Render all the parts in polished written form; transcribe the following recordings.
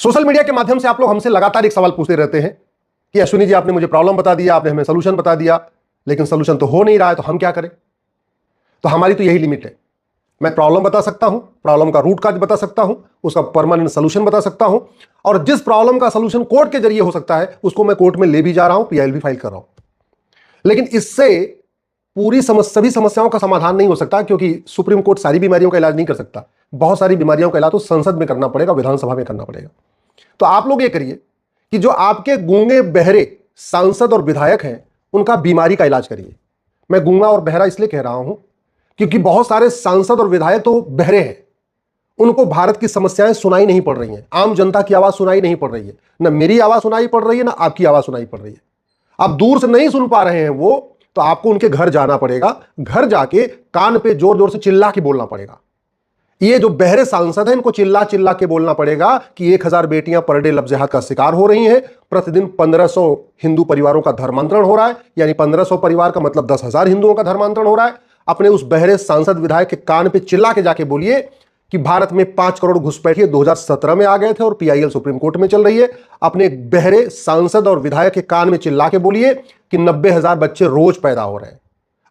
Social media के माध्यम से आप लोग हमसे लगातार एक सवाल पूछते रहते हैं कि अश्विनी जी आपने मुझे प्रॉब्लम बता दिया, आपने हमें सोल्यूशन बता दिया, लेकिन सोल्यूशन तो हो नहीं रहा है, तो हम क्या करें। तो हमारी तो यही लिमिट है। मैं प्रॉब्लम बता सकता हूं, प्रॉब्लम का रूट काज बता सकता हूं, उसका परमानेंट सोल्यूशन बता सकता हूं, और जिस प्रॉब्लम का सोल्यूशन कोर्ट के जरिए हो सकता है उसको मैं कोर्ट में ले भी जा रहा हूं, पीआईएल भी फाइल कर रहा हूं। लेकिन इससे पूरी सभी समस्याओं का समाधान नहीं हो सकता, क्योंकि सुप्रीम कोर्ट सारी बीमारियों का इलाज नहीं कर सकता। बहुत सारी बीमारियों का इलाज तो संसद में करना पड़ेगा, विधानसभा में करना पड़ेगा। तो आप लोग ये करिए कि जो आपके गूंगे बहरे सांसद और विधायक हैं उनका बीमारी का इलाज करिए। मैं गूंगा और बहरा इसलिए कह रहा हूं क्योंकि बहुत सारे सांसद और विधायक तो बहरे हैं, उनको भारत की समस्याएं सुनाई नहीं पड़ रही हैं, आम जनता की आवाज सुनाई नहीं पड़ रही है, ना मेरी आवाज सुनाई पड़ रही है, ना आपकी आवाज सुनाई पड़ रही है। आप दूर से नहीं सुन पा रहे हैं वो, तो आपको उनके घर जाना पड़ेगा, घर जाके कान पे जोर जोर से चिल्ला के बोलना पड़ेगा। ये जो बहरे सांसद हैं इनको चिल्ला चिल्ला के बोलना पड़ेगा कि 1000 बेटियां पर डे लफ्ज़ जिहाद का शिकार हो रही हैं, प्रतिदिन 1500 हिंदू परिवारों का धर्मांतरण हो रहा है, यानी 1500 परिवार का मतलब 10,000 हिंदुओं का धर्मांतरण हो रहा है। अपने उस बहरे सांसद विधायक के कान पे चिल्ला के जाके बोलिए कि भारत में 5 करोड़ घुसपैठिए 2017 में आ गए थे और पीआईएल सुप्रीम कोर्ट में चल रही है। अपने बहरे सांसद और विधायक के कान में चिल्ला के बोलिए कि 90,000 बच्चे रोज पैदा हो रहे हैं।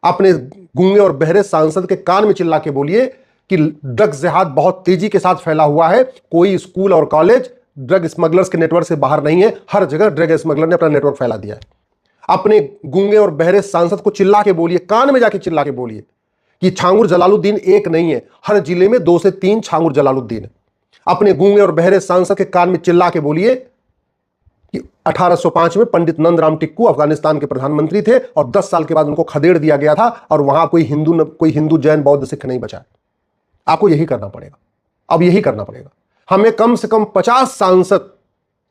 अपने गूंगे और बहरे सांसद के कान में चिल्ला के बोलिए कि ड्रग्स जिहाद बहुत तेजी के साथ फैला हुआ है, कोई स्कूल और कॉलेज ड्रग स्मगलर्स के नेटवर्क से बाहर नहीं है, हर जगह ड्रग स्मगलर ने अपना नेटवर्क फैला दिया है। अपने गूंगे और बहरे सांसद को चिल्ला के बोलिए, कान में जाके चिल्ला के बोलिए कि छांगुर जलालुद्दीन एक नहीं है, हर जिले में 2 से 3 छांगुर जलालुद्दीन है। अपने गूंगे और बहरे सांसद के कान में चिल्ला के बोलिए कि 1805 में पंडित नंदराम टिक्कू अफगानिस्तान के प्रधानमंत्री थे और 10 साल के बाद उनको खदेड़ दिया गया था और वहां कोई हिंदू जैन बौद्ध सिख नहीं बचा। आपको यही करना पड़ेगा, अब यही करना पड़ेगा। हमें कम से कम 50 सांसद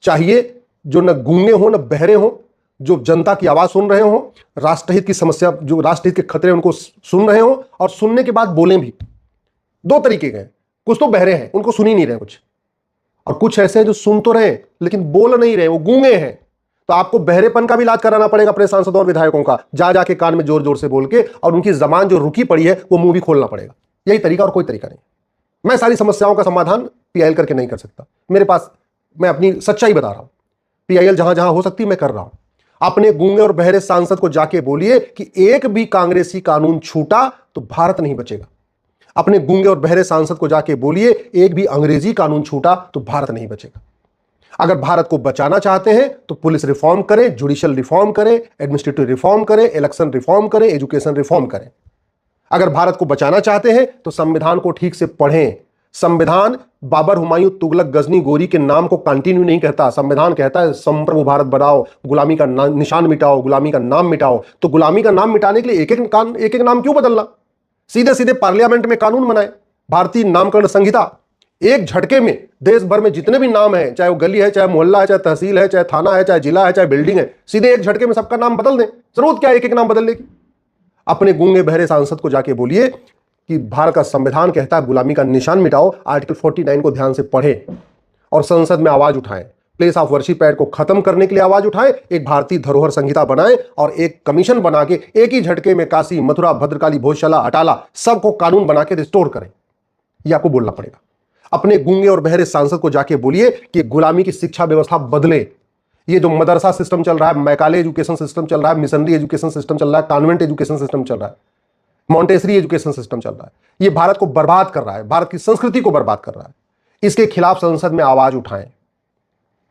चाहिए जो न गूंगे हो न बहरे हो, जो जनता की आवाज सुन रहे हो, राष्ट्रहित की समस्या, जो राष्ट्रहित के खतरे उनको सुन रहे हो और सुनने के बाद बोलें भी। 2 तरीके के हैं, कुछ तो बहरे हैं उनको सुन ही नहीं रहे कुछ, और कुछ ऐसे हैं जो सुन तो रहे लेकिन बोल नहीं रहे, वो गूंगे हैं। तो आपको बहरेपन का भी इलाज कराना पड़ेगा अपने सांसदों और विधायकों का, जा जाके कान में जोर जोर से बोल के, और उनकी जबान जो रुकी पड़ी है वो मुंह भी खोलना पड़ेगा। यही तरीका और कोई तरीका नहीं। मैं सारी समस्याओं का समाधान पीआईएल करके नहीं कर सकता, मेरे पास, मैं अपनी सच्चाई बता रहा हूं, पीआईएल जहां जहां हो सकती मैं कर रहा हूं। अपने गूंगे और बहरे सांसद को जाके बोलिए कि एक भी कांग्रेसी कानून छूटा तो भारत नहीं बचेगा। अपने गूंगे और बहरे सांसद को जाके बोलिए एक भी अंग्रेजी कानून छूटा तो भारत नहीं बचेगा। अगर भारत को बचाना चाहते हैं तो पुलिस रिफॉर्म करें, जुडिशियल रिफॉर्म करें, एडमिनिस्ट्रेटिव रिफॉर्म करें, इलेक्शन रिफॉर्म करें, एजुकेशन रिफॉर्म करें। अगर भारत को बचाना चाहते हैं तो संविधान को ठीक से पढ़ें। संविधान बाबर, हुमायूं, तुगलक, गजनी, गोरी के नाम को कंटिन्यू नहीं कहता। संविधान कहता है संप्रभु भारत बनाओ, गुलामी का निशान मिटाओ, गुलामी का नाम मिटाओ। तो गुलामी का नाम मिटाने के लिए एक एक नाम क्यों बदलना? सीधे सीधे पार्लियामेंट में कानून बनाए, भारतीय नामकरण संहिता, एक झटके में देश भर में जितने भी नाम है, चाहे वो गली है, चाहे मोहल्ला है, चाहे तहसील है, चाहे थाना है, चाहे जिला है, चाहे बिल्डिंग है, सीधे एक झटके में सबका नाम बदल दें। जरूरत क्या है एक एक नाम बदलने की? अपने गूंगे बहरे सांसद को जाके बोलिए कि भारत का संविधान कहता है गुलामी का निशान मिटाओ, आर्टिकल 49 को ध्यान से पढ़ें और संसद में आवाज उठाएं। प्लेस ऑफ वर्शिप एक्ट को खत्म करने के लिए आवाज उठाएं, एक भारतीय धरोहर संहिता बनाएं और एक कमीशन बना के एक ही झटके में काशी, मथुरा, भद्रकाली, भोजशाला, अटाला सबको कानून बना के रिस्टोर करें। यह आपको बोलना पड़ेगा। अपने गूंगे और बहरे सांसद को जाके बोलिए कि गुलामी की शिक्षा व्यवस्था बदले। ये जो मदरसा सिस्टम चल रहा है, मैकाले एजुकेशन सिस्टम चल रहा है, मिशनरी एजुकेशन सिस्टम चल रहा है, कॉन्वेंट एजुकेशन सिस्टम चल रहा है, मॉन्टेसरी एजुकेशन सिस्टम चल रहा है, ये भारत को बर्बाद कर रहा है, भारत की संस्कृति को बर्बाद कर रहा है। इसके खिलाफ संसद में आवाज उठाएं।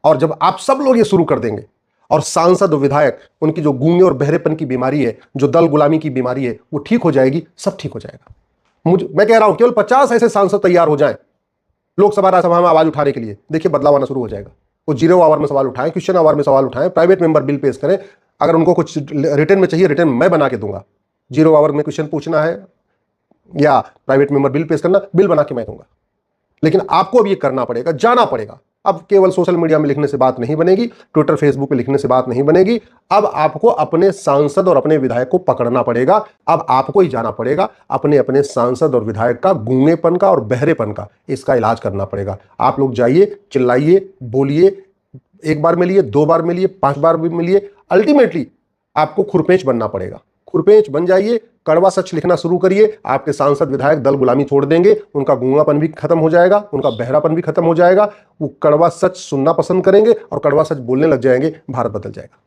और जब आप सब लोग ये शुरू कर देंगे और सांसद और विधायक, उनकी जो गूंगे और बहरेपन की बीमारी है, जो दल गुलामी की बीमारी है, वो ठीक हो जाएगी, सब ठीक हो जाएगा। मैं कह रहा हूं केवल 50 ऐसे सांसद तैयार हो जाएं लोकसभा राज्यसभा में आवाज उठाने के लिए, देखिए बदलाव आना शुरू हो जाएगा। वो 0 आवर में सवाल उठाएं, क्वेश्चन आवर में सवाल उठाएं, प्राइवेट मेंबर बिल पेश करें। अगर उनको कुछ रिटर्न में चाहिए, रिटर्न मैं बना के दूंगा। 0 आवर में क्वेश्चन पूछना है या प्राइवेट मेंबर बिल पेश करना, बिल बना के मैं दूंगा। लेकिन आपको अब ये करना पड़ेगा, जाना पड़ेगा। अब केवल सोशल मीडिया में लिखने से बात नहीं बनेगी, ट्विटर फेसबुक पे लिखने से बात नहीं बनेगी। अब आपको अपने सांसद और अपने विधायक को पकड़ना पड़ेगा। अब आपको ही जाना पड़ेगा, अपने अपने सांसद और विधायक का गूंगेपन का और बहरेपन का, इसका इलाज करना पड़ेगा। आप लोग जाइए, चिल्लाइए, बोलिए, 1 बार मिलिए, 2 बार मिलिए, 5 बार भी मिलिए। अल्टीमेटली आपको खुरपेंच बनना पड़ेगा। खुरपेंच बन जाइए, कड़वा सच लिखना शुरू करिए, आपके सांसद विधायक दल गुलामी छोड़ देंगे, उनका गूंगापन भी खत्म हो जाएगा, उनका बहरापन भी खत्म हो जाएगा, वो कड़वा सच सुनना पसंद करेंगे और कड़वा सच बोलने लग जाएंगे, भारत बदल जाएगा।